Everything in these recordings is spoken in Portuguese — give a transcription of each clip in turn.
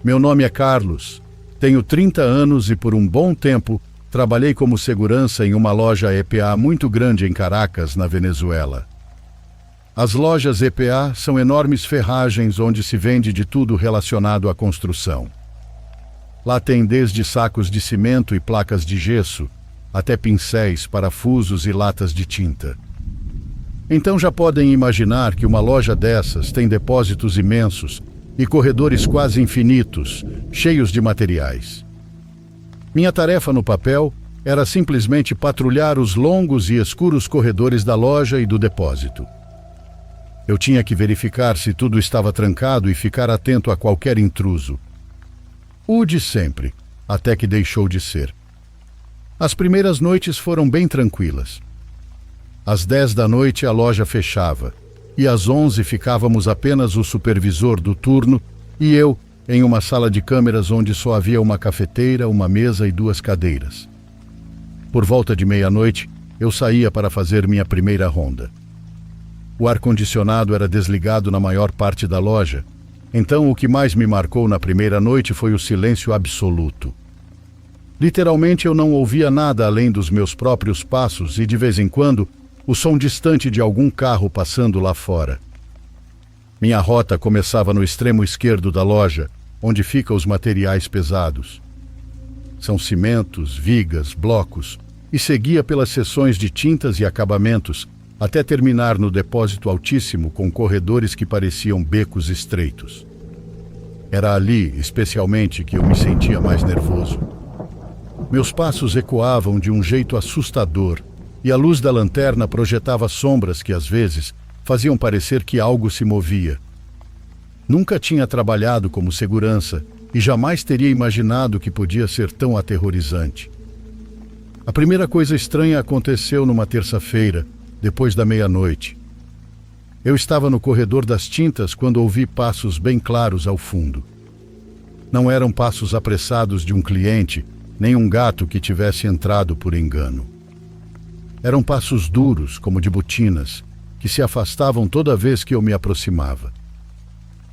Meu nome é Carlos. Tenho 30 anos e por um bom tempo trabalhei como segurança em uma loja EPA muito grande em Caracas, na Venezuela. As lojas EPA são enormes ferragens onde se vende de tudo relacionado à construção. Lá tem desde sacos de cimento e placas de gesso, até pincéis, parafusos e latas de tinta. Então já podem imaginar que uma loja dessas tem depósitos imensos e corredores quase infinitos, cheios de materiais. Minha tarefa no papel era simplesmente patrulhar os longos e escuros corredores da loja e do depósito. Eu tinha que verificar se tudo estava trancado e ficar atento a qualquer intruso. O de sempre, até que deixou de ser. As primeiras noites foram bem tranquilas. Às 10 da noite a loja fechava, e às 11 ficávamos apenas o supervisor do turno e eu em uma sala de câmeras onde só havia uma cafeteira, uma mesa e 2 cadeiras. Por volta de meia-noite, eu saía para fazer minha primeira ronda. O ar-condicionado era desligado na maior parte da loja, então o que mais me marcou na primeira noite foi o silêncio absoluto. Literalmente eu não ouvia nada além dos meus próprios passos e, de vez em quando, o som distante de algum carro passando lá fora. Minha rota começava no extremo esquerdo da loja, onde ficam os materiais pesados. São cimentos, vigas, blocos, e seguia pelas seções de tintas e acabamentos, até terminar no depósito altíssimo com corredores que pareciam becos estreitos. Era ali, especialmente, que eu me sentia mais nervoso. Meus passos ecoavam de um jeito assustador, e a luz da lanterna projetava sombras que, às vezes, faziam parecer que algo se movia. Nunca tinha trabalhado como segurança e jamais teria imaginado que podia ser tão aterrorizante. A primeira coisa estranha aconteceu numa terça-feira, depois da meia-noite. Eu estava no corredor das tintas quando ouvi passos bem claros ao fundo. Não eram passos apressados de um cliente, nem um gato que tivesse entrado por engano. Eram passos duros, como de botinas, que se afastavam toda vez que eu me aproximava.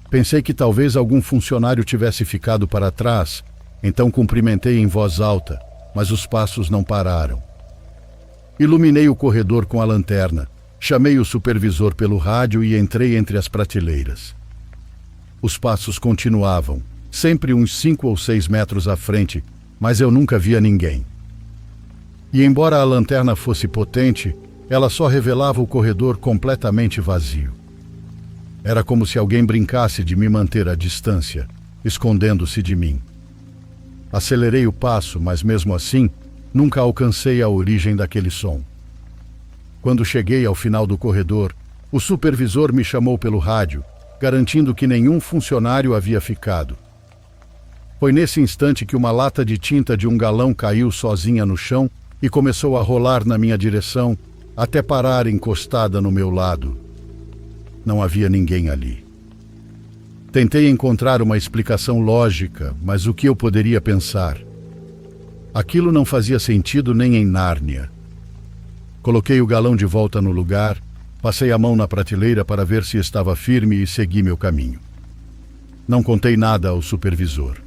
Pensei que talvez algum funcionário tivesse ficado para trás, então cumprimentei em voz alta, mas os passos não pararam. Iluminei o corredor com a lanterna, chamei o supervisor pelo rádio e entrei entre as prateleiras. Os passos continuavam, sempre uns 5 ou 6 metros à frente, mas eu nunca via ninguém. E embora a lanterna fosse potente, ela só revelava o corredor completamente vazio. Era como se alguém brincasse de me manter à distância, escondendo-se de mim. Acelerei o passo, mas mesmo assim, nunca alcancei a origem daquele som. Quando cheguei ao final do corredor, o supervisor me chamou pelo rádio, garantindo que nenhum funcionário havia ficado. Foi nesse instante que uma lata de tinta de 1 galão caiu sozinha no chão e começou a rolar na minha direção, até parar encostada no meu lado. Não havia ninguém ali. Tentei encontrar uma explicação lógica, mas o que eu poderia pensar? Aquilo não fazia sentido nem em Nárnia. Coloquei o galão de volta no lugar, passei a mão na prateleira para ver se estava firme e segui meu caminho. Não contei nada ao supervisor.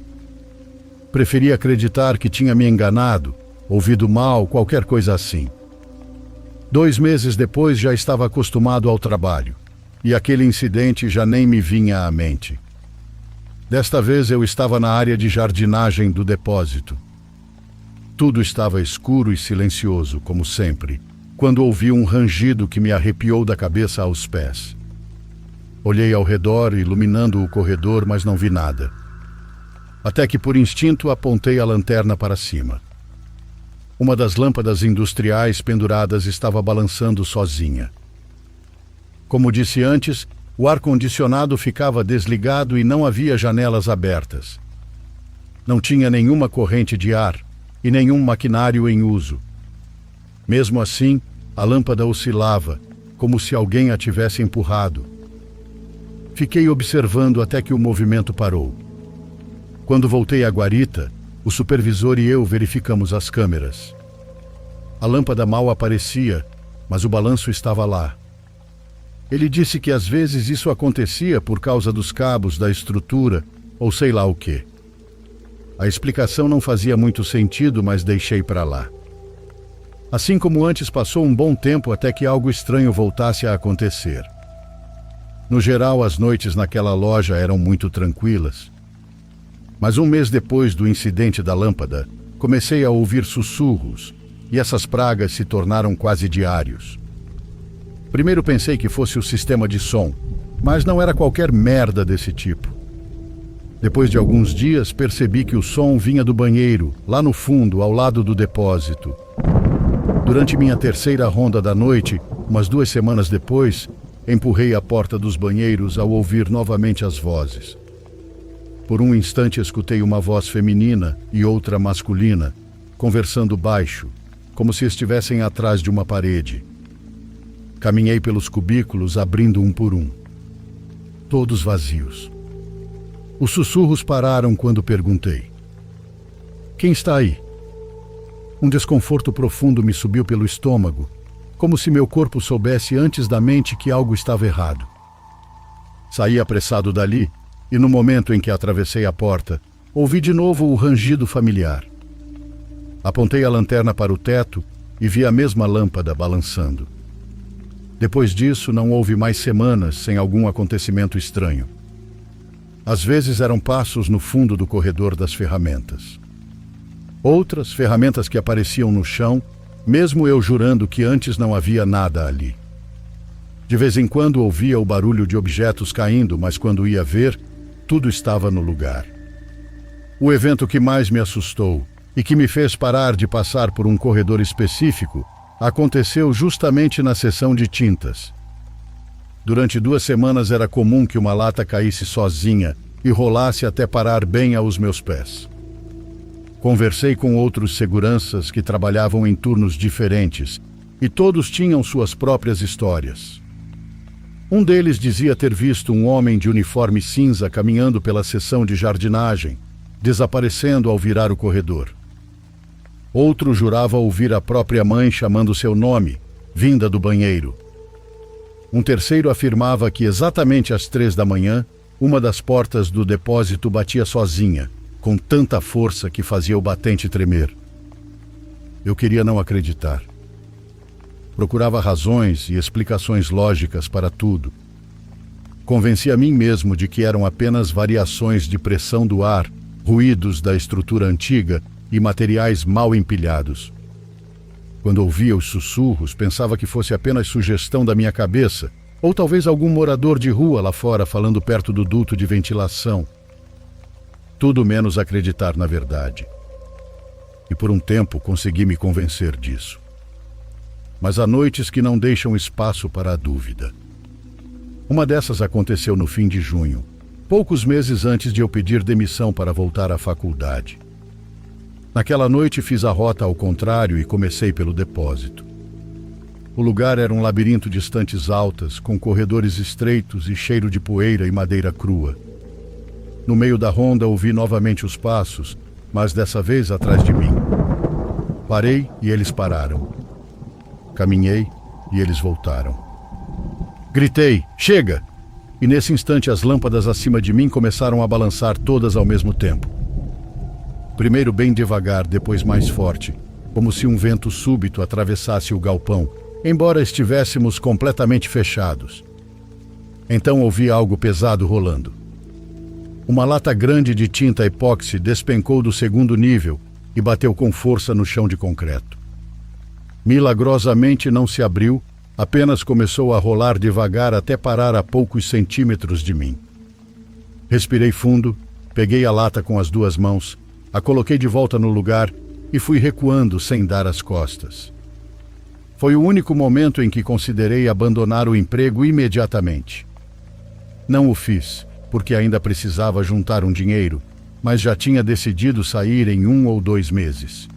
Preferi acreditar que tinha me enganado, ouvido mal, qualquer coisa assim. 2 meses depois já estava acostumado ao trabalho, e aquele incidente já nem me vinha à mente. Desta vez eu estava na área de jardinagem do depósito. Tudo estava escuro e silencioso, como sempre, quando ouvi um rangido que me arrepiou da cabeça aos pés. Olhei ao redor, iluminando o corredor, mas não vi nada. Até que, por instinto, apontei a lanterna para cima. Uma das lâmpadas industriais penduradas estava balançando sozinha. Como disse antes, o ar-condicionado ficava desligado e não havia janelas abertas. Não tinha nenhuma corrente de ar e nenhum maquinário em uso. Mesmo assim, a lâmpada oscilava, como se alguém a tivesse empurrado. Fiquei observando até que o movimento parou. Quando voltei à guarita, o supervisor e eu verificamos as câmeras. A lâmpada mal aparecia, mas o balanço estava lá. Ele disse que às vezes isso acontecia por causa dos cabos da estrutura, ou sei lá o quê. A explicação não fazia muito sentido, mas deixei para lá. Assim como antes, passou um bom tempo até que algo estranho voltasse a acontecer. No geral, as noites naquela loja eram muito tranquilas. Mas um mês depois do incidente da lâmpada, comecei a ouvir sussurros, e essas pragas se tornaram quase diários. Primeiro pensei que fosse o sistema de som, mas não era qualquer merda desse tipo. Depois de alguns dias, percebi que o som vinha do banheiro, lá no fundo, ao lado do depósito. Durante minha terceira ronda da noite, umas 2 semanas depois, empurrei a porta dos banheiros ao ouvir novamente as vozes. Por um instante escutei uma voz feminina e outra masculina, conversando baixo, como se estivessem atrás de uma parede. Caminhei pelos cubículos, abrindo um por um. Todos vazios. Os sussurros pararam quando perguntei: "Quem está aí?" Um desconforto profundo me subiu pelo estômago, como se meu corpo soubesse antes da mente que algo estava errado. Saí apressado dali e, no momento em que atravessei a porta, ouvi de novo o rangido familiar. Apontei a lanterna para o teto e vi a mesma lâmpada balançando. Depois disso, não houve mais semanas sem algum acontecimento estranho. Às vezes eram passos no fundo do corredor das ferramentas. Outras, ferramentas que apareciam no chão, mesmo eu jurando que antes não havia nada ali. De vez em quando ouvia o barulho de objetos caindo, mas quando ia ver, tudo estava no lugar. O evento que mais me assustou e que me fez parar de passar por um corredor específico aconteceu justamente na seção de tintas. Durante 2 semanas era comum que uma lata caísse sozinha e rolasse até parar bem aos meus pés. Conversei com outros seguranças que trabalhavam em turnos diferentes e todos tinham suas próprias histórias. Um deles dizia ter visto um homem de uniforme cinza caminhando pela seção de jardinagem, desaparecendo ao virar o corredor. Outro jurava ouvir a própria mãe chamando seu nome, vinda do banheiro. Um terceiro afirmava que exatamente às 3 da manhã, uma das portas do depósito batia sozinha, com tanta força que fazia o batente tremer. Eu queria não acreditar. Procurava razões e explicações lógicas para tudo. Convenci a mim mesmo de que eram apenas variações de pressão do ar, ruídos da estrutura antiga e materiais mal empilhados. Quando ouvia os sussurros, pensava que fosse apenas sugestão da minha cabeça, ou talvez algum morador de rua lá fora falando perto do duto de ventilação. Tudo menos acreditar na verdade. E por um tempo consegui me convencer disso. Mas há noites que não deixam espaço para a dúvida. Uma dessas aconteceu no fim de junho, poucos meses antes de eu pedir demissão para voltar à faculdade. Naquela noite fiz a rota ao contrário e comecei pelo depósito. O lugar era um labirinto de estantes altas, com corredores estreitos e cheiro de poeira e madeira crua. No meio da ronda ouvi novamente os passos, mas dessa vez atrás de mim. Parei e eles pararam. Caminhei e eles voltaram. Gritei: "Chega!" E nesse instante as lâmpadas acima de mim começaram a balançar todas ao mesmo tempo. Primeiro bem devagar, depois mais forte, como se um vento súbito atravessasse o galpão, embora estivéssemos completamente fechados. Então ouvi algo pesado rolando. Uma lata grande de tinta epóxi despencou do 2º nível e bateu com força no chão de concreto. Milagrosamente não se abriu, apenas começou a rolar devagar até parar a poucos centímetros de mim. Respirei fundo, peguei a lata com as 2 mãos, a coloquei de volta no lugar e fui recuando sem dar as costas. Foi o único momento em que considerei abandonar o emprego imediatamente. Não o fiz, porque ainda precisava juntar um dinheiro, mas já tinha decidido sair em 1 ou 2 meses.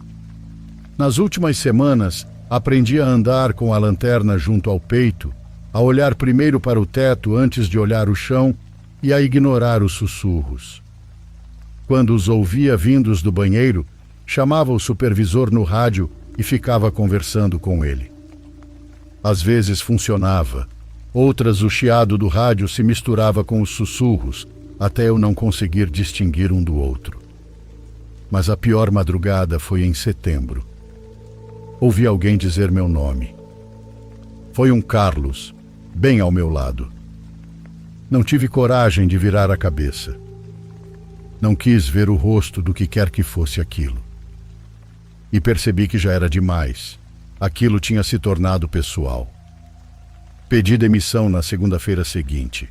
Nas últimas semanas, aprendi a andar com a lanterna junto ao peito, a olhar primeiro para o teto antes de olhar o chão e a ignorar os sussurros. Quando os ouvia vindos do banheiro, chamava o supervisor no rádio e ficava conversando com ele. Às vezes funcionava, outras o chiado do rádio se misturava com os sussurros, até eu não conseguir distinguir um do outro. Mas a pior madrugada foi em setembro. Ouvi alguém dizer meu nome. Foi um Carlos, bem ao meu lado. Não tive coragem de virar a cabeça. Não quis ver o rosto do que quer que fosse aquilo. E percebi que já era demais. Aquilo tinha se tornado pessoal. Pedi demissão na segunda-feira seguinte.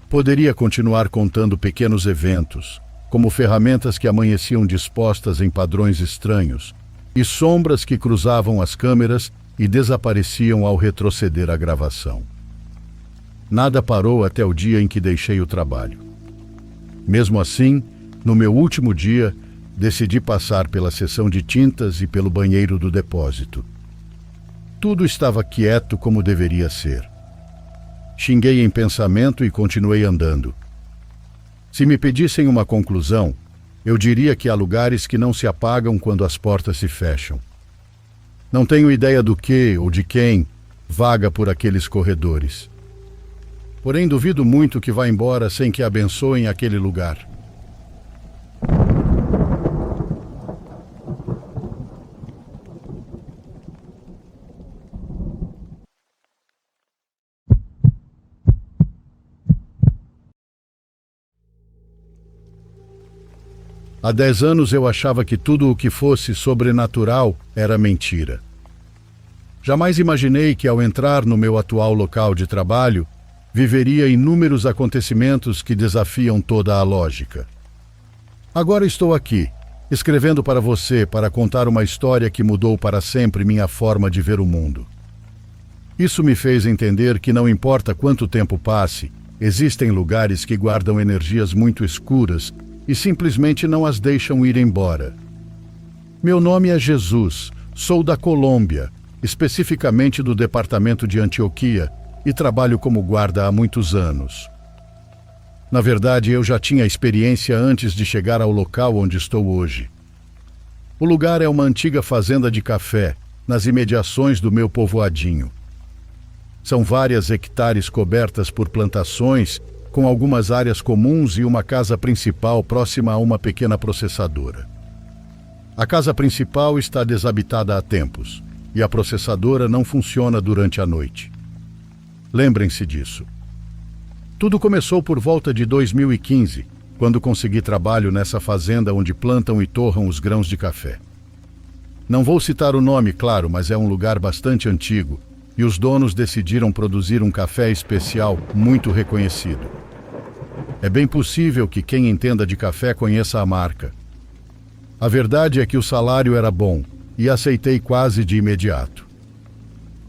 Poderia continuar contando pequenos eventos, como ferramentas que amanheciam dispostas em padrões estranhos e sombras que cruzavam as câmeras e desapareciam ao retroceder a gravação. Nada parou até o dia em que deixei o trabalho. Mesmo assim, no meu último dia, decidi passar pela seção de tintas e pelo banheiro do depósito. Tudo estava quieto como deveria ser. Xinguei em pensamento e continuei andando. Se me pedissem uma conclusão, eu diria que há lugares que não se apagam quando as portas se fecham. Não tenho ideia do que ou de quem vaga por aqueles corredores. Porém, duvido muito que vá embora sem que abençoem aquele lugar. Há 10 anos eu achava que tudo o que fosse sobrenatural era mentira. Jamais imaginei que, ao entrar no meu atual local de trabalho, viveria inúmeros acontecimentos que desafiam toda a lógica. Agora estou aqui, escrevendo para você para contar uma história que mudou para sempre minha forma de ver o mundo. Isso me fez entender que não importa quanto tempo passe, existem lugares que guardam energias muito escuras e simplesmente não as deixam ir embora. Meu nome é Jesus, sou da Colômbia, especificamente do departamento de Antioquia, e trabalho como guarda há muitos anos. Na verdade, eu já tinha experiência antes de chegar ao local onde estou hoje. O lugar é uma antiga fazenda de café, nas imediações do meu povoadinho. São várias hectares cobertas por plantações, com algumas áreas comuns e uma casa principal próxima a uma pequena processadora. A casa principal está desabitada há tempos, e a processadora não funciona durante a noite. Lembrem-se disso. Tudo começou por volta de 2015, quando consegui trabalho nessa fazenda onde plantam e torram os grãos de café. Não vou citar o nome, claro, mas é um lugar bastante antigo, e os donos decidiram produzir um café especial muito reconhecido. É bem possível que quem entenda de café conheça a marca. A verdade é que o salário era bom, e aceitei quase de imediato.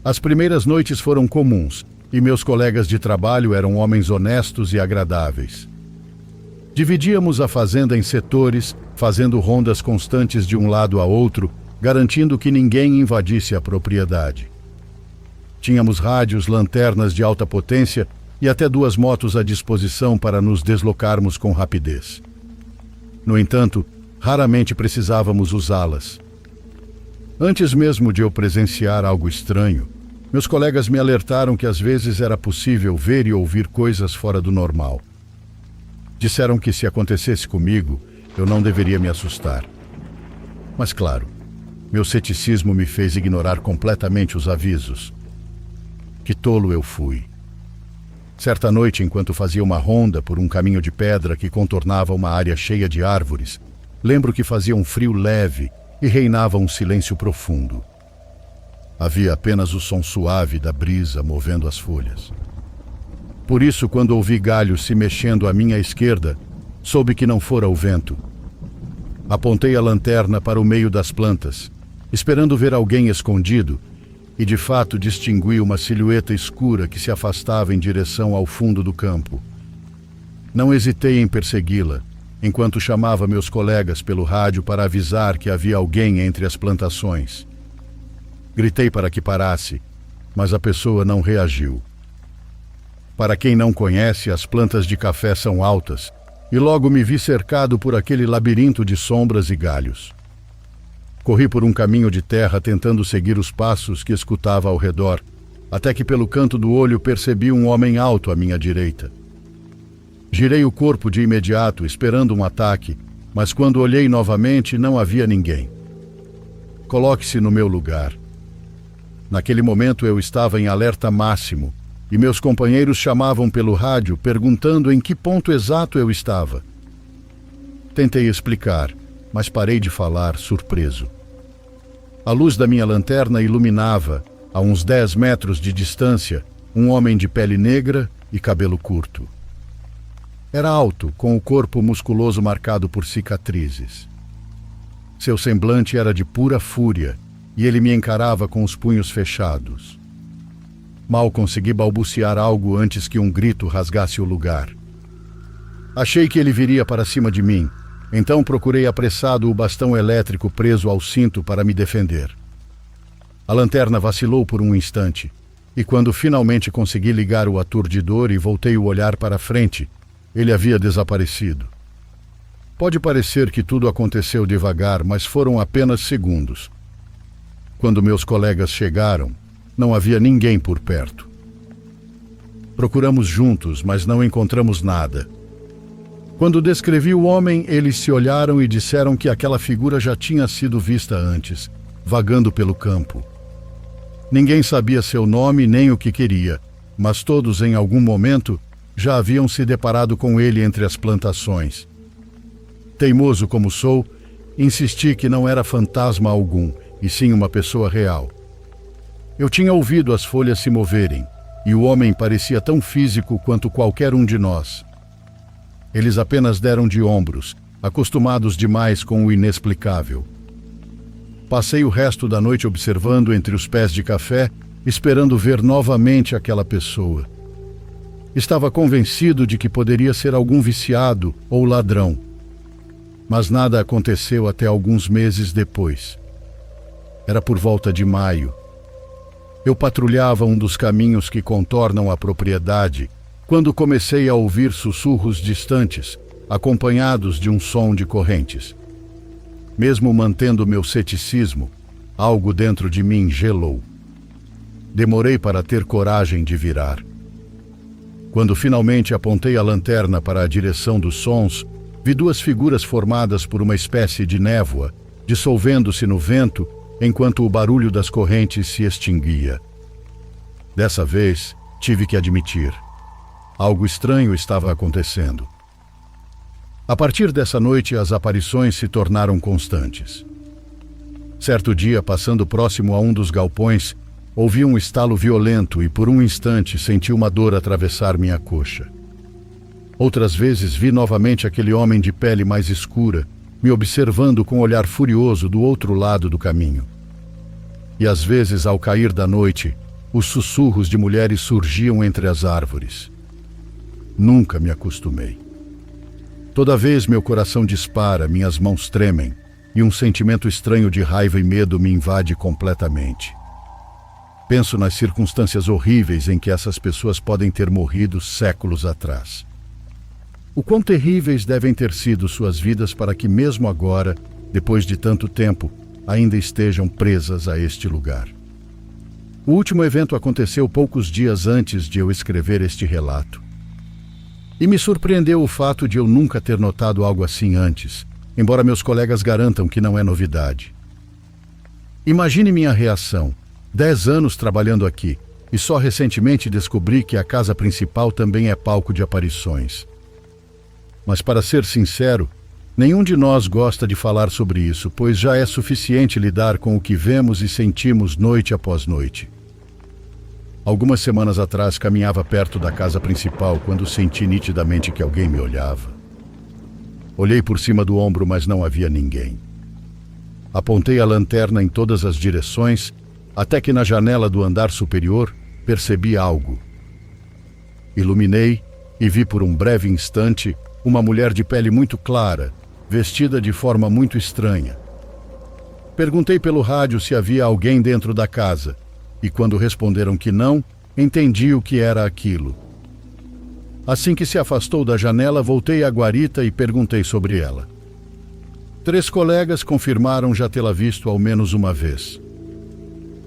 As primeiras noites foram comuns, e meus colegas de trabalho eram homens honestos e agradáveis. Dividíamos a fazenda em setores, fazendo rondas constantes de um lado a outro, garantindo que ninguém invadisse a propriedade. Tínhamos rádios, lanternas de alta potência e até 2 motos à disposição para nos deslocarmos com rapidez. No entanto, raramente precisávamos usá-las. Antes mesmo de eu presenciar algo estranho, meus colegas me alertaram que às vezes era possível ver e ouvir coisas fora do normal. Disseram que se acontecesse comigo, eu não deveria me assustar. Mas claro, meu ceticismo me fez ignorar completamente os avisos. Que tolo eu fui. Certa noite, enquanto fazia uma ronda por um caminho de pedra que contornava uma área cheia de árvores, lembro que fazia um frio leve e reinava um silêncio profundo. Havia apenas o som suave da brisa movendo as folhas. Por isso, quando ouvi galhos se mexendo à minha esquerda, soube que não fora o vento. Apontei a lanterna para o meio das plantas, esperando ver alguém escondido, e de fato distingui uma silhueta escura que se afastava em direção ao fundo do campo. Não hesitei em persegui-la, enquanto chamava meus colegas pelo rádio para avisar que havia alguém entre as plantações. Gritei para que parasse, mas a pessoa não reagiu. Para quem não conhece, as plantas de café são altas, e logo me vi cercado por aquele labirinto de sombras e galhos. Corri por um caminho de terra tentando seguir os passos que escutava ao redor, até que pelo canto do olho percebi um homem alto à minha direita. Girei o corpo de imediato, esperando um ataque, mas quando olhei novamente não havia ninguém. Coloque-se no meu lugar. Naquele momento eu estava em alerta máximo e meus companheiros chamavam pelo rádio perguntando em que ponto exato eu estava. Tentei explicar, mas parei de falar, surpreso. A luz da minha lanterna iluminava, a uns 10 metros de distância, um homem de pele negra e cabelo curto. Era alto, com o corpo musculoso marcado por cicatrizes. Seu semblante era de pura fúria e ele me encarava com os punhos fechados. Mal consegui balbuciar algo antes que um grito rasgasse o lugar. Achei que ele viria para cima de mim, então procurei apressado o bastão elétrico preso ao cinto para me defender. A lanterna vacilou por um instante, e quando finalmente consegui ligar o aturdidor e voltei o olhar para frente, ele havia desaparecido. Pode parecer que tudo aconteceu devagar, mas foram apenas segundos. Quando meus colegas chegaram, não havia ninguém por perto. Procuramos juntos, mas não encontramos nada. Quando descrevi o homem, eles se olharam e disseram que aquela figura já tinha sido vista antes, vagando pelo campo. Ninguém sabia seu nome nem o que queria, mas todos em algum momento já haviam se deparado com ele entre as plantações. Teimoso como sou, insisti que não era fantasma algum, e sim uma pessoa real. Eu tinha ouvido as folhas se moverem, e o homem parecia tão físico quanto qualquer um de nós. Eles apenas deram de ombros, acostumados demais com o inexplicável. Passei o resto da noite observando entre os pés de café, esperando ver novamente aquela pessoa. Estava convencido de que poderia ser algum viciado ou ladrão. Mas nada aconteceu até alguns meses depois. Era por volta de maio. Eu patrulhava um dos caminhos que contornam a propriedade quando comecei a ouvir sussurros distantes, acompanhados de um som de correntes. Mesmo mantendo meu ceticismo, algo dentro de mim gelou. Demorei para ter coragem de virar. Quando finalmente apontei a lanterna para a direção dos sons, vi 2 figuras formadas por uma espécie de névoa, dissolvendo-se no vento enquanto o barulho das correntes se extinguia. Dessa vez, tive que admitir. Algo estranho estava acontecendo. A partir dessa noite, as aparições se tornaram constantes. Certo dia, passando próximo a um dos galpões, ouvi um estalo violento e por um instante senti uma dor atravessar minha coxa. Outras vezes vi novamente aquele homem de pele mais escura, me observando com um olhar furioso do outro lado do caminho. E às vezes, ao cair da noite, os sussurros de mulheres surgiam entre as árvores. Nunca me acostumei. Toda vez meu coração dispara, minhas mãos tremem, e um sentimento estranho de raiva e medo me invade completamente. Penso nas circunstâncias horríveis em que essas pessoas podem ter morrido séculos atrás. O quão terríveis devem ter sido suas vidas para que mesmo agora, depois de tanto tempo, ainda estejam presas a este lugar. O último evento aconteceu poucos dias antes de eu escrever este relato. E me surpreendeu o fato de eu nunca ter notado algo assim antes, embora meus colegas garantam que não é novidade. Imagine minha reação, 10 anos trabalhando aqui, e só recentemente descobri que a casa principal também é palco de aparições. Mas para ser sincero, nenhum de nós gosta de falar sobre isso, pois já é suficiente lidar com o que vemos e sentimos noite após noite. Algumas semanas atrás caminhava perto da casa principal quando senti nitidamente que alguém me olhava. Olhei por cima do ombro, mas não havia ninguém. Apontei a lanterna em todas as direções, até que na janela do andar superior percebi algo. Iluminei e vi por um breve instante uma mulher de pele muito clara, vestida de forma muito estranha. Perguntei pelo rádio se havia alguém dentro da casa, e quando responderam que não, entendi o que era aquilo. Assim que se afastou da janela, voltei à guarita e perguntei sobre ela. 3 colegas confirmaram já tê-la visto ao menos uma vez.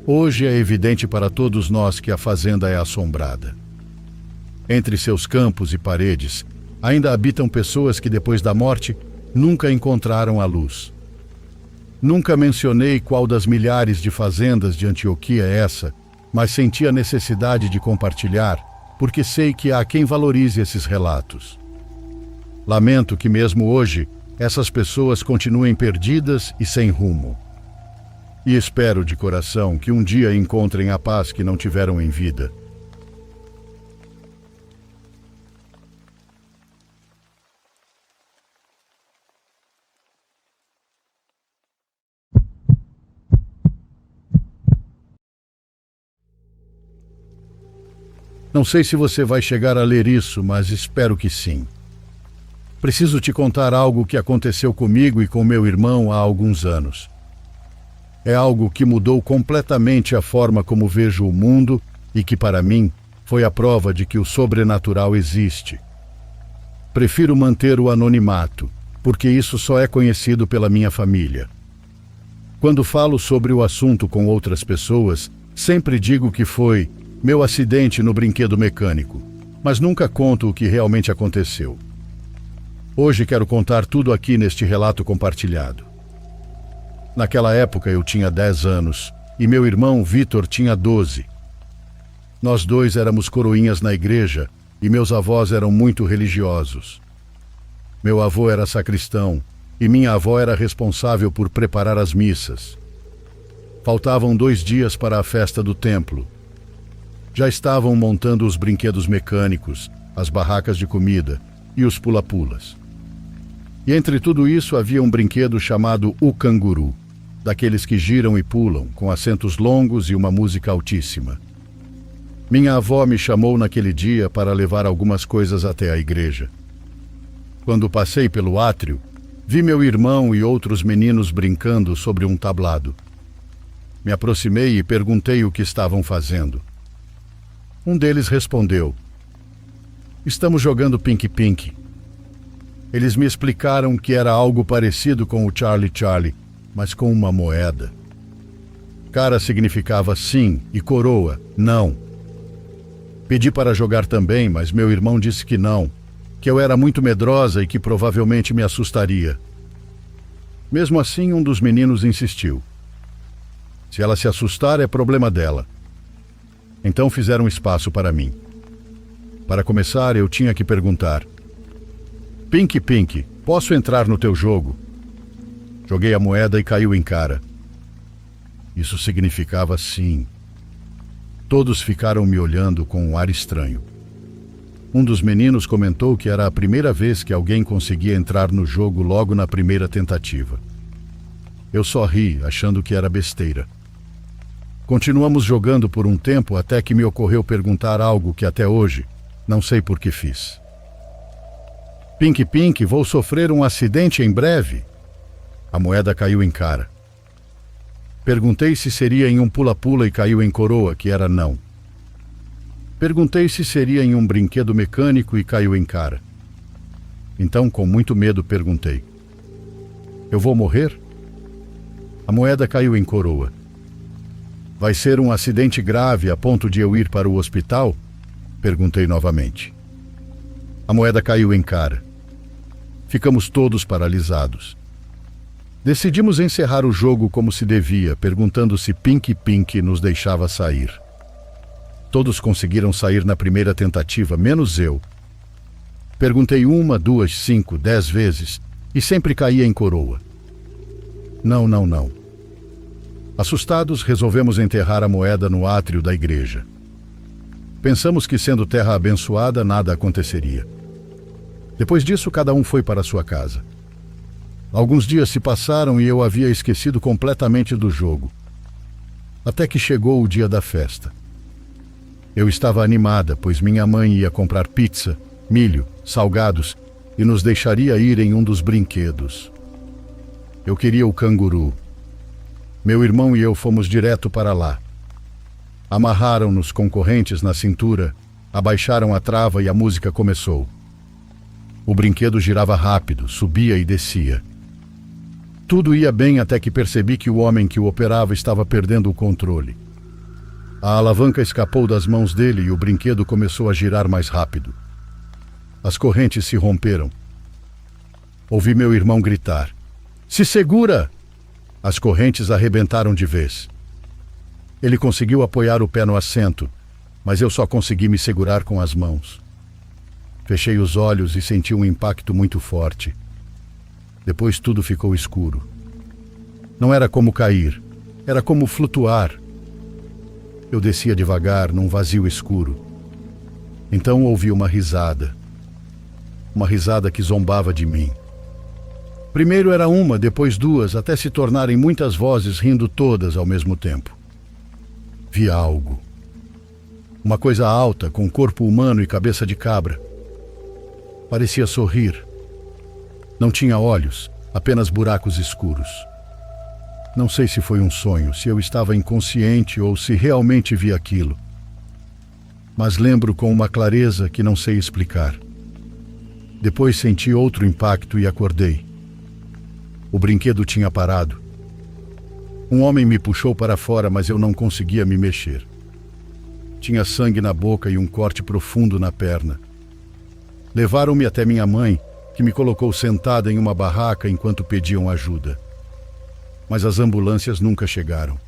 Hoje é evidente para todos nós que a fazenda é assombrada. Entre seus campos e paredes, ainda habitam pessoas que depois da morte nunca encontraram a luz. Nunca mencionei qual das milhares de fazendas de Antioquia é essa, mas senti a necessidade de compartilhar, porque sei que há quem valorize esses relatos. Lamento que mesmo hoje essas pessoas continuem perdidas e sem rumo. E espero de coração que um dia encontrem a paz que não tiveram em vida. Não sei se você vai chegar a ler isso, mas espero que sim. Preciso te contar algo que aconteceu comigo e com meu irmão há alguns anos. É algo que mudou completamente a forma como vejo o mundo e que, para mim, foi a prova de que o sobrenatural existe. Prefiro manter o anonimato, porque isso só é conhecido pela minha família. Quando falo sobre o assunto com outras pessoas, sempre digo que foi meu acidente no brinquedo mecânico, mas nunca conto o que realmente aconteceu. Hoje quero contar tudo aqui neste relato compartilhado. Naquela época eu tinha 10 anos e meu irmão Vitor tinha 12. Nós dois éramos coroinhas na igreja e meus avós eram muito religiosos. Meu avô era sacristão e minha avó era responsável por preparar as missas. Faltavam 2 dias para a festa do templo. Já estavam montando os brinquedos mecânicos, as barracas de comida e os pula-pulas. E entre tudo isso havia um brinquedo chamado o canguru, daqueles que giram e pulam, com assentos longos e uma música altíssima. Minha avó me chamou naquele dia para levar algumas coisas até a igreja. Quando passei pelo átrio, vi meu irmão e outros meninos brincando sobre um tablado. Me aproximei e perguntei o que estavam fazendo. Um deles respondeu: "Estamos jogando Pink-Pink." Eles me explicaram que era algo parecido com o Charlie Charlie, mas com uma moeda. Cara significava sim e coroa, não. Pedi para jogar também, mas meu irmão disse que não, que eu era muito medrosa e que provavelmente me assustaria. Mesmo assim, um dos meninos insistiu. Se ela se assustar, é problema dela. Então fizeram espaço para mim. Para começar, eu tinha que perguntar: "Pink-Pink, posso entrar no teu jogo?" Joguei a moeda e caiu em cara. Isso significava sim. Todos ficaram me olhando com um ar estranho. Um dos meninos comentou que era a primeira vez que alguém conseguia entrar no jogo logo na primeira tentativa. Eu só ri, achando que era besteira. Continuamos jogando por um tempo até que me ocorreu perguntar algo que até hoje não sei por que fiz. "Pink-Pink, vou sofrer um acidente em breve?" A moeda caiu em cara. Perguntei se seria em um pula-pula e caiu em coroa, que era não. Perguntei se seria em um brinquedo mecânico e caiu em cara. Então, com muito medo, perguntei: "Eu vou morrer?" A moeda caiu em coroa. "Vai ser um acidente grave a ponto de eu ir para o hospital?" Perguntei novamente. A moeda caiu em cara. Ficamos todos paralisados. Decidimos encerrar o jogo como se devia, perguntando se Pink-Pink nos deixava sair. Todos conseguiram sair na primeira tentativa, menos eu. Perguntei 1, 2, 5, 10 vezes e sempre caía em coroa. Não. Assustados, resolvemos enterrar a moeda no átrio da igreja. Pensamos que, sendo terra abençoada, nada aconteceria. Depois disso, cada um foi para sua casa. Alguns dias se passaram e eu havia esquecido completamente do jogo. Até que chegou o dia da festa. Eu estava animada, pois minha mãe ia comprar pizza, milho, salgados e nos deixaria ir em um dos brinquedos. Eu queria o canguru. Meu irmão e eu fomos direto para lá. Amarraram-nos com correntes na cintura, abaixaram a trava e a música começou. O brinquedo girava rápido, subia e descia. Tudo ia bem até que percebi que o homem que o operava estava perdendo o controle. A alavanca escapou das mãos dele e o brinquedo começou a girar mais rápido. As correntes se romperam. Ouvi meu irmão gritar: "Se segura!" As correntes arrebentaram de vez. Ele conseguiu apoiar o pé no assento, mas eu só consegui me segurar com as mãos. Fechei os olhos e senti um impacto muito forte. Depois tudo ficou escuro. Não era como cair, era como flutuar. Eu descia devagar num vazio escuro. Então ouvi uma risada. Uma risada que zombava de mim. Primeiro era uma, depois duas, até se tornarem muitas vozes rindo todas ao mesmo tempo. Vi algo. Uma coisa alta, com corpo humano e cabeça de cabra. Parecia sorrir. Não tinha olhos, apenas buracos escuros. Não sei se foi um sonho, se eu estava inconsciente ou se realmente vi aquilo. Mas lembro com uma clareza que não sei explicar. Depois senti outro impacto e acordei. O brinquedo tinha parado. Um homem me puxou para fora, mas eu não conseguia me mexer. Tinha sangue na boca e um corte profundo na perna. Levaram-me até minha mãe, que me colocou sentada em uma barraca enquanto pediam ajuda. Mas as ambulâncias nunca chegaram.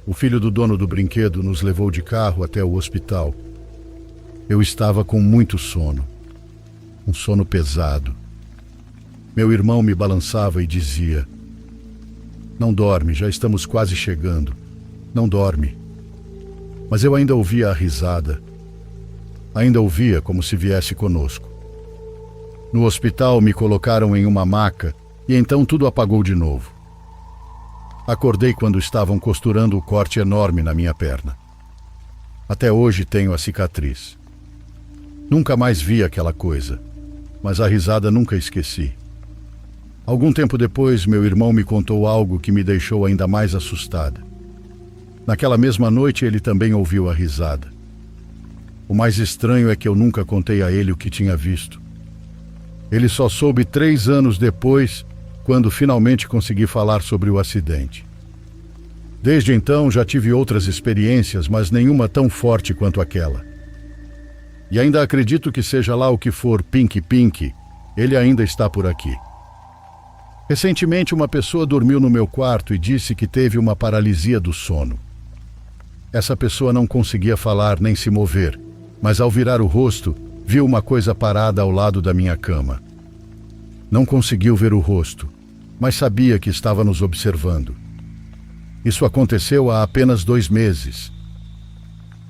O filho do dono do brinquedo nos levou de carro até o hospital. Eu estava com muito sono. Um sono pesado. Meu irmão me balançava e dizia: "Não dorme, já estamos quase chegando. Não dorme." Mas eu ainda ouvia a risada. Ainda ouvia como se viesse conosco. No hospital me colocaram em uma maca e então tudo apagou de novo. Acordei quando estavam costurando o corte enorme na minha perna. Até hoje tenho a cicatriz. Nunca mais vi aquela coisa, mas a risada nunca esqueci. Algum tempo depois, meu irmão me contou algo que me deixou ainda mais assustada. Naquela mesma noite, ele também ouviu a risada. O mais estranho é que eu nunca contei a ele o que tinha visto. Ele só soube 3 anos depois, quando finalmente consegui falar sobre o acidente. Desde então, já tive outras experiências, mas nenhuma tão forte quanto aquela. E ainda acredito que seja lá o que for Pink, ele ainda está por aqui. Recentemente, uma pessoa dormiu no meu quarto e disse que teve uma paralisia do sono. Essa pessoa não conseguia falar nem se mover, mas ao virar o rosto, viu uma coisa parada ao lado da minha cama. Não conseguiu ver o rosto, mas sabia que estava nos observando. Isso aconteceu há apenas 2 meses.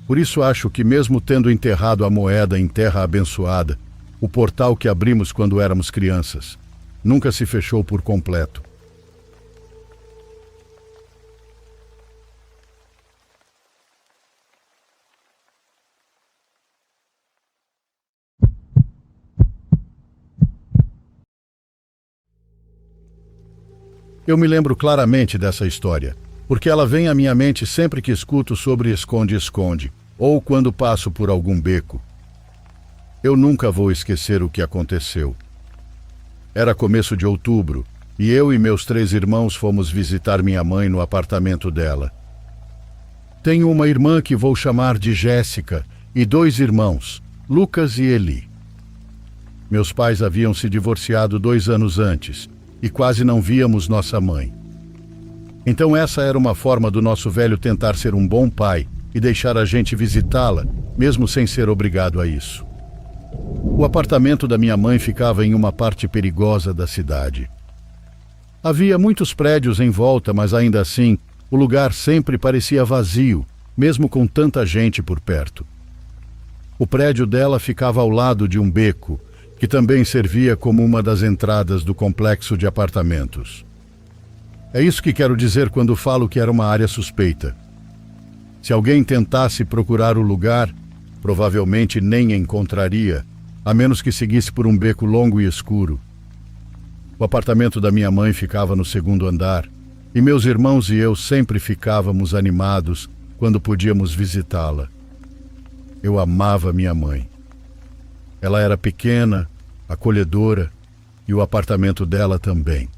Por isso acho que, mesmo tendo enterrado a moeda em terra abençoada, o portal que abrimos quando éramos crianças nunca se fechou por completo. Eu me lembro claramente dessa história, porque ela vem à minha mente sempre que escuto sobre esconde-esconde, ou quando passo por algum beco. Eu nunca vou esquecer o que aconteceu. Era começo de outubro, e eu e meus 3 irmãos fomos visitar minha mãe no apartamento dela. Tenho uma irmã que vou chamar de Jéssica e 2 irmãos, Lucas e Eli. Meus pais haviam se divorciado 2 anos antes, e quase não víamos nossa mãe. Então essa era uma forma do nosso velho tentar ser um bom pai e deixar a gente visitá-la, mesmo sem ser obrigado a isso. O apartamento da minha mãe ficava em uma parte perigosa da cidade. Havia muitos prédios em volta, mas ainda assim, o lugar sempre parecia vazio, mesmo com tanta gente por perto. O prédio dela ficava ao lado de um beco, que também servia como uma das entradas do complexo de apartamentos. É isso que quero dizer quando falo que era uma área suspeita. Se alguém tentasse procurar o lugar, provavelmente nem encontraria, a menos que seguisse por um beco longo e escuro. O apartamento da minha mãe ficava no 2º andar, e meus irmãos e eu sempre ficávamos animados quando podíamos visitá-la. Eu amava minha mãe. Ela era pequena, acolhedora, e o apartamento dela também.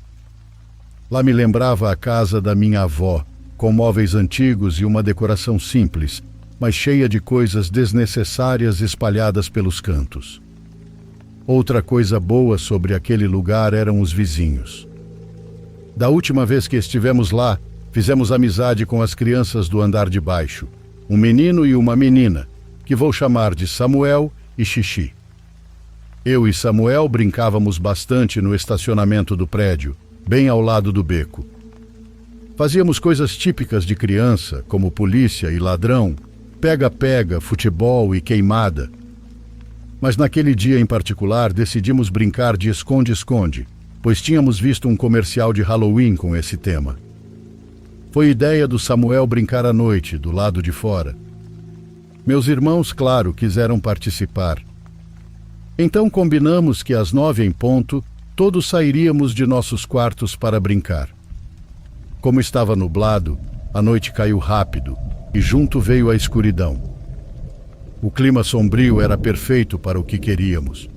Lá me lembrava a casa da minha avó, com móveis antigos e uma decoração simples, mas cheia de coisas desnecessárias espalhadas pelos cantos. Outra coisa boa sobre aquele lugar eram os vizinhos. Da última vez que estivemos lá, fizemos amizade com as crianças do andar de baixo, um menino e uma menina, que vou chamar de Samuel e Xixi. Eu e Samuel brincávamos bastante no estacionamento do prédio, bem ao lado do beco. Fazíamos coisas típicas de criança, como polícia e ladrão, pega-pega, futebol e queimada. Mas naquele dia em particular decidimos brincar de esconde-esconde, pois tínhamos visto um comercial de Halloween com esse tema. Foi ideia do Samuel brincar à noite, do lado de fora. Meus irmãos, claro, quiseram participar. Então combinamos que às 9 em ponto, todos sairíamos de nossos quartos para brincar. Como estava nublado, a noite caiu rápido e junto veio a escuridão. O clima sombrio era perfeito para o que queríamos.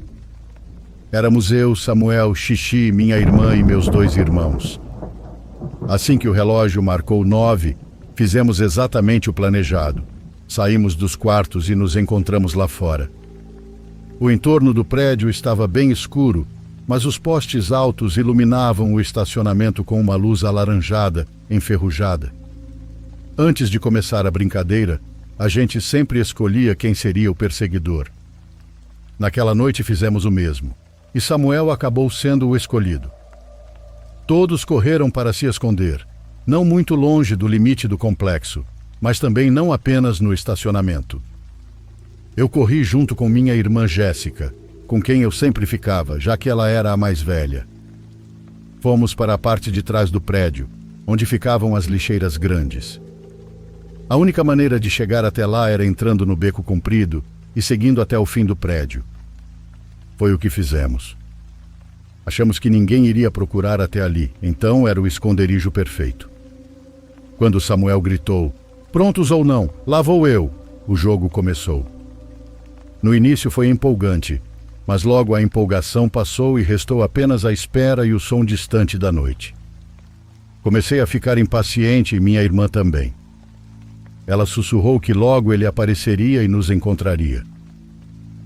Éramos eu, Samuel, Xixi, minha irmã e meus 2 irmãos. Assim que o relógio marcou 9, fizemos exatamente o planejado. Saímos dos quartos e nos encontramos lá fora. O entorno do prédio estava bem escuro, mas os postes altos iluminavam o estacionamento com uma luz alaranjada, enferrujada. Antes de começar a brincadeira, a gente sempre escolhia quem seria o perseguidor. Naquela noite fizemos o mesmo, e Samuel acabou sendo o escolhido. Todos correram para se esconder, não muito longe do limite do complexo, mas também não apenas no estacionamento. Eu corri junto com minha irmã Jéssica, com quem eu sempre ficava, já que ela era a mais velha. Fomos para a parte de trás do prédio, onde ficavam as lixeiras grandes. A única maneira de chegar até lá era entrando no beco comprido e seguindo até o fim do prédio. Foi o que fizemos. Achamos que ninguém iria procurar até ali, então era o esconderijo perfeito. Quando Samuel gritou, "Prontos ou não? Lá vou eu!", o jogo começou. No início foi empolgante, mas logo a empolgação passou e restou apenas a espera e o som distante da noite. Comecei a ficar impaciente e minha irmã também. Ela sussurrou que logo ele apareceria e nos encontraria.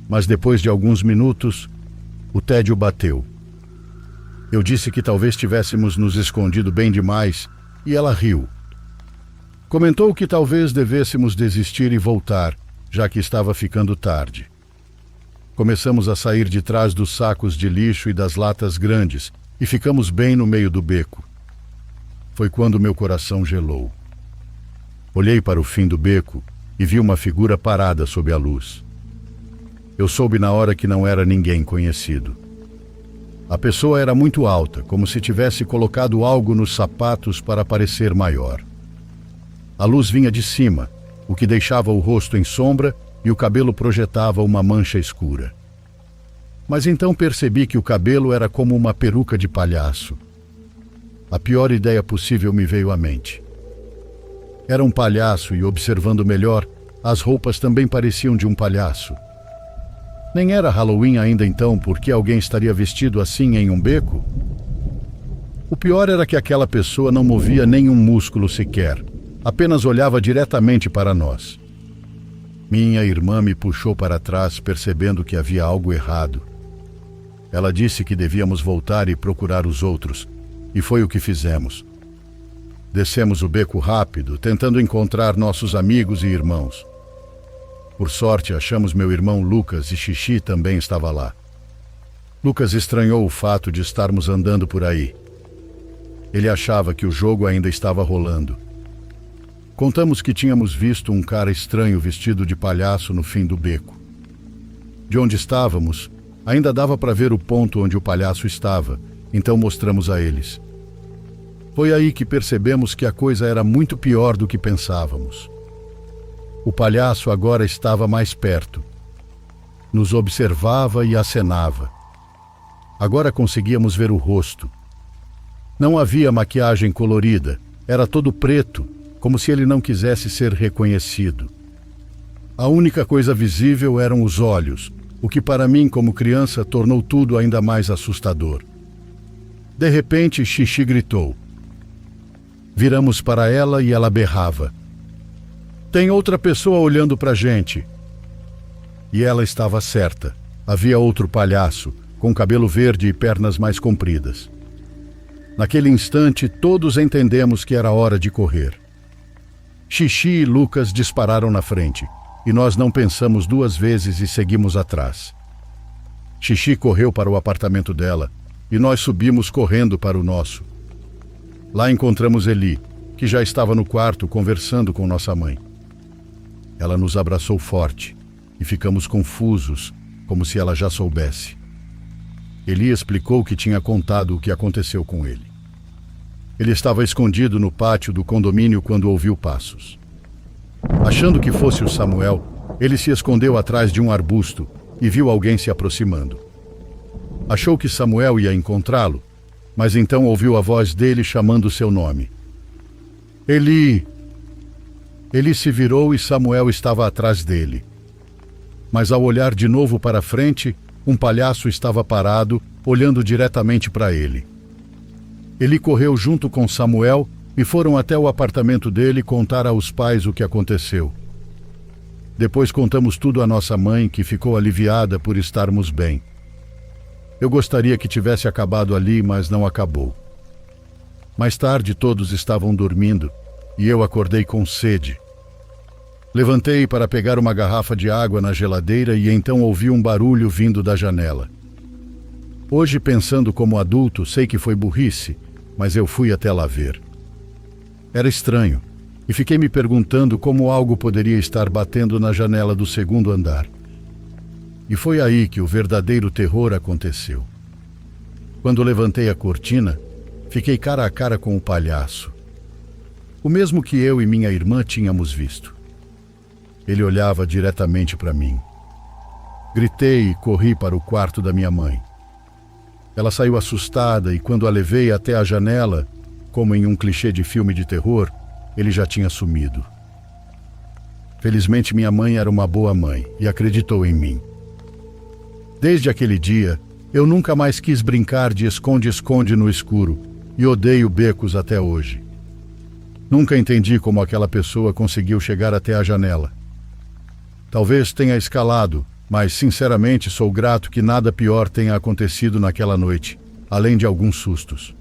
Mas depois de alguns minutos, o tédio bateu. Eu disse que talvez tivéssemos nos escondido bem demais e ela riu. Comentou que talvez devêssemos desistir e voltar, já que estava ficando tarde. Começamos a sair de trás dos sacos de lixo e das latas grandes e ficamos bem no meio do beco. Foi quando meu coração gelou. Olhei para o fim do beco e vi uma figura parada sob a luz. Eu soube na hora que não era ninguém conhecido. A pessoa era muito alta, como se tivesse colocado algo nos sapatos para parecer maior. A luz vinha de cima, o que deixava o rosto em sombra e o cabelo projetava uma mancha escura. Mas então percebi que o cabelo era como uma peruca de palhaço. A pior ideia possível me veio à mente. Era um palhaço e, observando melhor, as roupas também pareciam de um palhaço. Nem era Halloween ainda então, por que alguém estaria vestido assim em um beco? O pior era que aquela pessoa não movia nenhum músculo sequer, apenas olhava diretamente para nós. Minha irmã me puxou para trás, percebendo que havia algo errado. Ela disse que devíamos voltar e procurar os outros, e foi o que fizemos. Descemos o beco rápido, tentando encontrar nossos amigos e irmãos. Por sorte, achamos meu irmão Lucas e Xixi também estava lá. Lucas estranhou o fato de estarmos andando por aí. Ele achava que o jogo ainda estava rolando. Contamos que tínhamos visto um cara estranho vestido de palhaço no fim do beco. De onde estávamos, ainda dava para ver o ponto onde o palhaço estava, então mostramos a eles. Foi aí que percebemos que a coisa era muito pior do que pensávamos. O palhaço agora estava mais perto. Nos observava e acenava. Agora conseguíamos ver o rosto. Não havia maquiagem colorida, era todo preto, como se ele não quisesse ser reconhecido. A única coisa visível eram os olhos, o que para mim, como criança, tornou tudo ainda mais assustador. De repente, Xixi gritou. Viramos para ela e ela berrava. "Tem outra pessoa olhando para a gente." E ela estava certa. havia outro palhaço, com cabelo verde e pernas mais compridas. Naquele instante, todos entendemos que era hora de correr. Xixi e Lucas dispararam na frente, e nós não pensamos duas vezes e seguimos atrás. Xixi correu para o apartamento dela, e nós subimos correndo para o nosso. Lá encontramos Eli, que já estava no quarto conversando com nossa mãe. Ela nos abraçou forte, e ficamos confusos, como se ela já soubesse. Eli explicou que tinha contado o que aconteceu com ele. Ele estava escondido no pátio do condomínio quando ouviu passos. Achando que fosse o Samuel, ele se escondeu atrás de um arbusto e viu alguém se aproximando. Achou que Samuel ia encontrá-lo, mas então ouviu a voz dele chamando seu nome. Eli! Eli se virou e Samuel estava atrás dele. Mas ao olhar de novo para frente, um palhaço estava parado, olhando diretamente para ele. Eli correu junto com Samuel e foram até o apartamento dele contar aos pais o que aconteceu. Depois contamos tudo à nossa mãe, que ficou aliviada por estarmos bem. Eu gostaria que tivesse acabado ali, mas não acabou. Mais tarde todos estavam dormindo e eu acordei com sede. Levantei para pegar uma garrafa de água na geladeira e então ouvi um barulho vindo da janela. Hoje, pensando como adulto, sei que foi burrice, mas eu fui até lá ver. Era estranho, e fiquei me perguntando como algo poderia estar batendo na janela do segundo andar. E foi aí que o verdadeiro terror aconteceu. Quando levantei a cortina, fiquei cara a cara com o palhaço. O mesmo que eu e minha irmã tínhamos visto. Ele olhava diretamente para mim. Gritei e corri para o quarto da minha mãe. Ela saiu assustada e quando a levei até a janela, como em um clichê de filme de terror, ele já tinha sumido. Felizmente minha mãe era uma boa mãe e acreditou em mim. Desde aquele dia, eu nunca mais quis brincar de esconde-esconde no escuro e odeio becos até hoje. Nunca entendi como aquela pessoa conseguiu chegar até a janela. Talvez tenha escalado, mas sinceramente sou grato que nada pior tenha acontecido naquela noite, além de alguns sustos.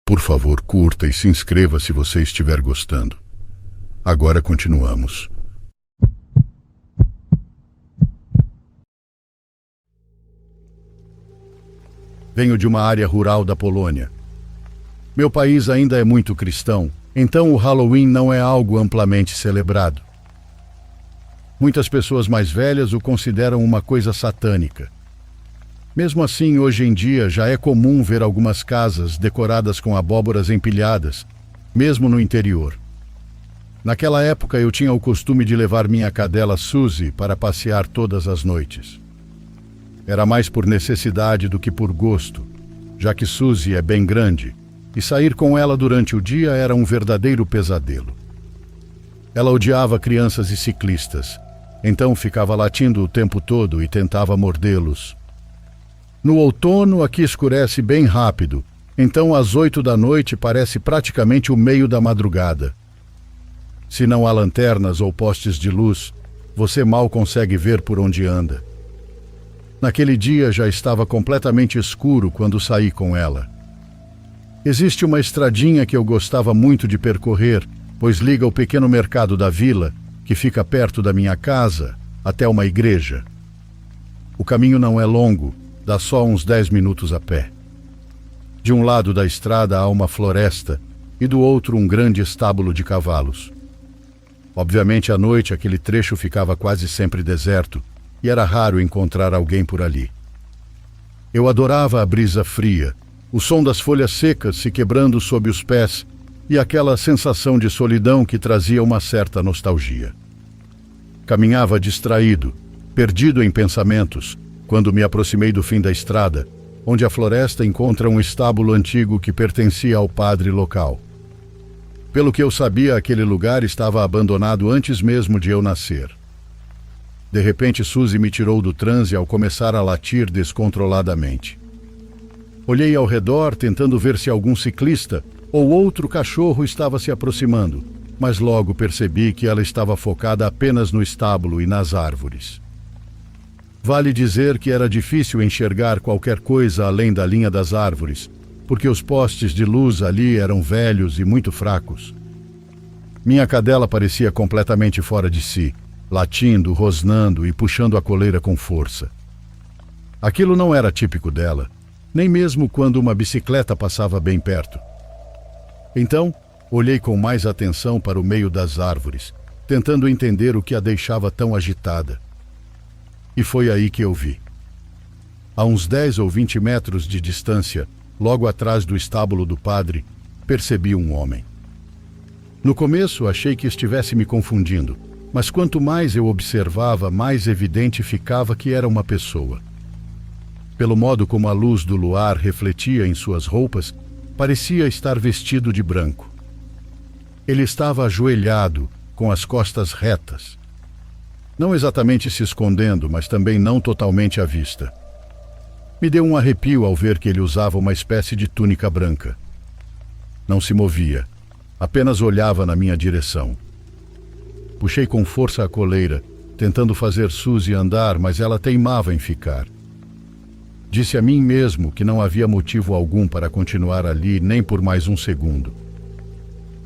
Por favor, curta e se inscreva se você estiver gostando. Agora continuamos. Venho de uma área rural da Polônia. Meu país ainda é muito cristão, então o Halloween não é algo amplamente celebrado. Muitas pessoas mais velhas o consideram uma coisa satânica. Mesmo assim, hoje em dia já é comum ver algumas casas decoradas com abóboras empilhadas, mesmo no interior. Naquela época eu tinha o costume de levar minha cadela Suzy para passear todas as noites. Era mais por necessidade do que por gosto, já que Suzy é bem grande, e sair com ela durante o dia era um verdadeiro pesadelo. Ela odiava crianças e ciclistas, então ficava latindo o tempo todo e tentava mordê-los. No outono, aqui escurece bem rápido, então às 8 da noite parece praticamente o meio da madrugada. Se não há lanternas ou postes de luz, você mal consegue ver por onde anda. Naquele dia já estava completamente escuro quando saí com ela. Existe uma estradinha que eu gostava muito de percorrer, pois liga o pequeno mercado da vila, que fica perto da minha casa, até uma igreja. O caminho não é longo, dá só uns 10 minutos a pé. De um lado da estrada há uma floresta e do outro um grande estábulo de cavalos. Obviamente à noite aquele trecho ficava quase sempre deserto, e era raro encontrar alguém por ali. Eu adorava a brisa fria, o som das folhas secas se quebrando sob os pés e aquela sensação de solidão que trazia uma certa nostalgia. Caminhava distraído, perdido em pensamentos, quando me aproximei do fim da estrada, onde a floresta encontra um estábulo antigo que pertencia ao padre local. Pelo que eu sabia, aquele lugar estava abandonado antes mesmo de eu nascer. De repente, Suzy me tirou do transe ao começar a latir descontroladamente. Olhei ao redor, tentando ver se algum ciclista ou outro cachorro estava se aproximando, mas logo percebi que ela estava focada apenas no estábulo e nas árvores. Vale dizer que era difícil enxergar qualquer coisa além da linha das árvores, porque os postes de luz ali eram velhos e muito fracos. Minha cadela parecia completamente fora de si, latindo, rosnando e puxando a coleira com força. Aquilo não era típico dela, nem mesmo quando uma bicicleta passava bem perto. Então, olhei com mais atenção para o meio das árvores, tentando entender o que a deixava tão agitada. E foi aí que eu vi. A uns 10 ou 20 metros de distância, logo atrás do estábulo do padre, percebi um homem. No começo, achei que estivesse me confundindo, mas quanto mais eu observava, mais evidente ficava que era uma pessoa. Pelo modo como a luz do luar refletia em suas roupas, parecia estar vestido de branco. Ele estava ajoelhado, com as costas retas. Não exatamente se escondendo, mas também não totalmente à vista. Me deu um arrepio ao ver que ele usava uma espécie de túnica branca. Não se movia, apenas olhava na minha direção. Puxei com força a coleira, tentando fazer Suzy andar, mas ela teimava em ficar. Disse a mim mesmo que não havia motivo algum para continuar ali nem por mais um segundo.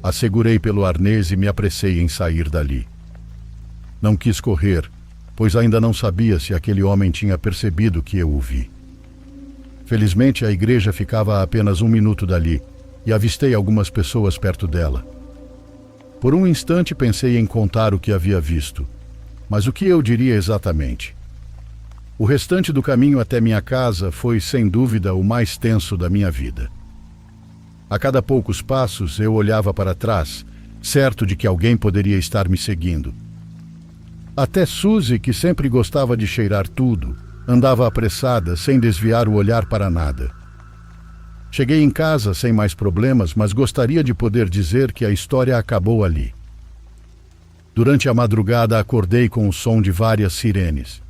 A segurei pelo arnês e me apressei em sair dali. Não quis correr, pois ainda não sabia se aquele homem tinha percebido que eu o vi. Felizmente, a igreja ficava a apenas 1 minuto dali e avistei algumas pessoas perto dela. Por um instante pensei em contar o que havia visto, mas o que eu diria exatamente? O restante do caminho até minha casa foi, sem dúvida, o mais tenso da minha vida. A cada poucos passos eu olhava para trás, certo de que alguém poderia estar me seguindo. Até Suzy, que sempre gostava de cheirar tudo, andava apressada, sem desviar o olhar para nada. Cheguei em casa sem mais problemas, mas gostaria de poder dizer que a história acabou ali. Durante a madrugada acordei com o som de várias sirenes.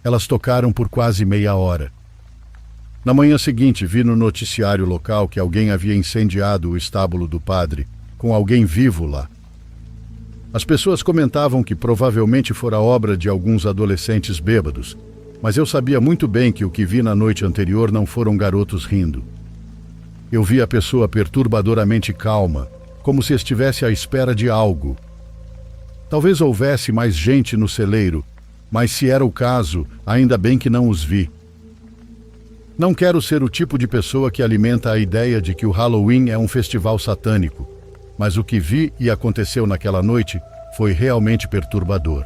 Elas tocaram por quase meia hora. Na manhã seguinte vi no noticiário local que alguém havia incendiado o estábulo do padre, com alguém vivo lá. As pessoas comentavam que provavelmente fora obra de alguns adolescentes bêbados, mas eu sabia muito bem que o que vi na noite anterior não foram garotos rindo. Eu vi a pessoa perturbadoramente calma, como se estivesse à espera de algo. Talvez houvesse mais gente no celeiro, mas se era o caso, ainda bem que não os vi. Não quero ser o tipo de pessoa que alimenta a ideia de que o Halloween é um festival satânico, mas o que vi e aconteceu naquela noite foi realmente perturbador.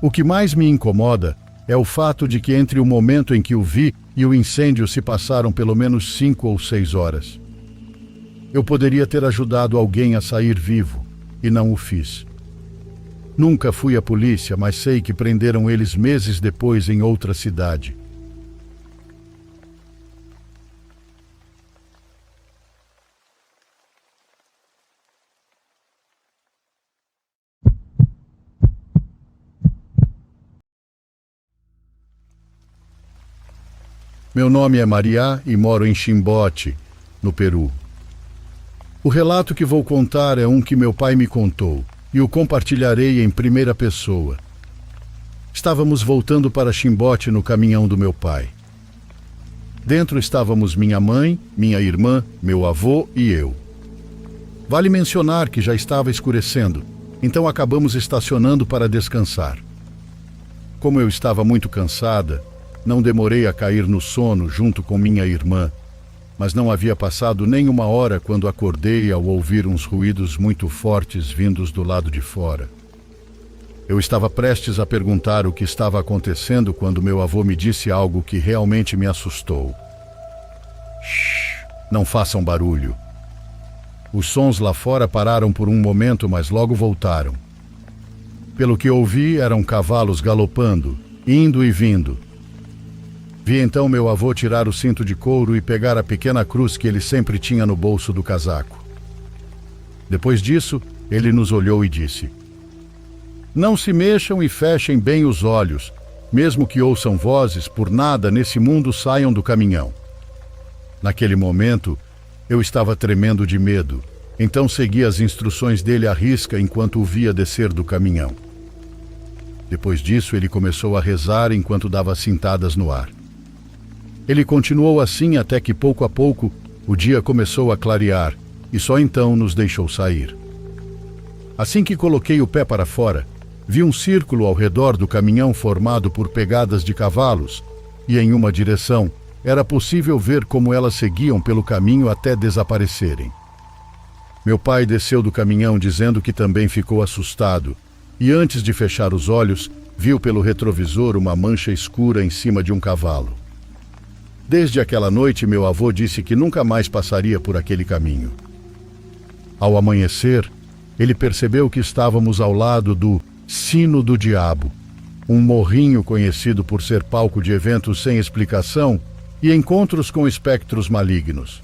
O que mais me incomoda é o fato de que entre o momento em que o vi e o incêndio se passaram pelo menos 5 ou 6 horas. Eu poderia ter ajudado alguém a sair vivo, e não o fiz. Nunca fui à polícia, mas sei que prenderam eles meses depois em outra cidade. Meu nome é Maria e moro em Chimbote, no Peru. O relato que vou contar é um que meu pai me contou e o compartilharei em primeira pessoa. Estávamos voltando para Chimbote no caminhão do meu pai. Dentro estávamos minha mãe, minha irmã, meu avô e eu. Vale mencionar que já estava escurecendo, então acabamos estacionando para descansar. Como eu estava muito cansada, não demorei a cair no sono junto com minha irmã, mas não havia passado nem 1 hora quando acordei ao ouvir uns ruídos muito fortes vindos do lado de fora. Eu estava prestes a perguntar o que estava acontecendo quando meu avô me disse algo que realmente me assustou. Shhh, não façam barulho. Os sons lá fora pararam por um momento, mas logo voltaram. Pelo que ouvi, eram cavalos galopando, indo e vindo. Vi então meu avô tirar o cinto de couro e pegar a pequena cruz que ele sempre tinha no bolso do casaco. Depois disso, ele nos olhou e disse: "Não se mexam e fechem bem os olhos, mesmo que ouçam vozes, por nada nesse mundo saiam do caminhão." Naquele momento, Eu estava tremendo de medo, então segui as instruções dele à risca enquanto o via descer do caminhão. Depois disso, ele começou a rezar enquanto dava cintadas no ar. Ele continuou assim até que, pouco a pouco, o dia começou a clarear e só então nos deixou sair. Assim que coloquei o pé para fora, vi um círculo ao redor do caminhão formado por pegadas de cavalos e, em uma direção, era possível ver como elas seguiam pelo caminho até desaparecerem. Meu pai desceu do caminhão dizendo que também ficou assustado e, antes de fechar os olhos, viu pelo retrovisor uma mancha escura em cima de um cavalo. Desde aquela noite, meu avô disse que nunca mais passaria por aquele caminho. Ao amanhecer, ele percebeu que estávamos ao lado do Sino do Diabo, um morrinho conhecido por ser palco de eventos sem explicação e encontros com espectros malignos.